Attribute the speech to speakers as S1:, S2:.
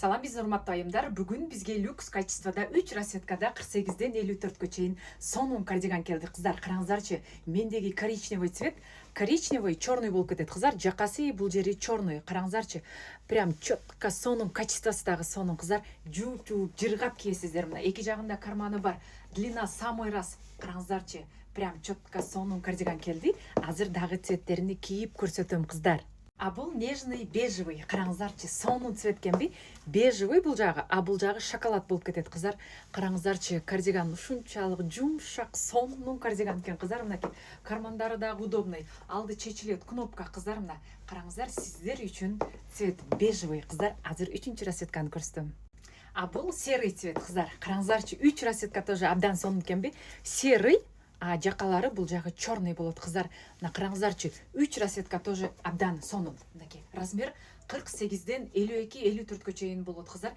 S1: Салам, биз урматтуу айымдар. Бүгүн бизге люкс качествода 3 расеткада 48ден 54 чейин сонун кардиган келди. Кыздар, караңыздарчы, мендеги коричневый цвет, коричневый, черный болуп кетет. Кыздар, жакасы бул жери черный. Караңыздарчы, прям четко сонун качествосы дагы сонун. Кыздар, жууп жыргап кийесиздер. Мына эки жагында карманы бар. Длина самый раз. Караңыздарчы, прям четко сонун кардиган келди. Азыр дагы цветтерини кийип көрсөтөм, кыздар. А бул нежный бежевый. Караңыздарчы, сонун цвет экенби. Бежевый бул жагы, а бул жагы шоколад болуп кетет, кыздар. Караңыздарчы, кардиган ушунчалык жумшак, сонун кардиган экен, кыздар. Мынакей кармандары дагы удобный. Алды чечилет, кнопка, кыздар. Мына караңыздар, сиздер үчүн цвет бежевый, кыздар. Азыр 3-чү расетканы көрсөтөм. А бул серый цвет, кыздар. Караңыздарчы, 3 расетка тоже абдан сонун экенби. Серый, а жакалары бул жагы черный болот, кыздар. Мына караңыздарчы, 3 расетка тоже абдан сонун. Мынакей размер 48ден 52-54 чейин болот, кыздар.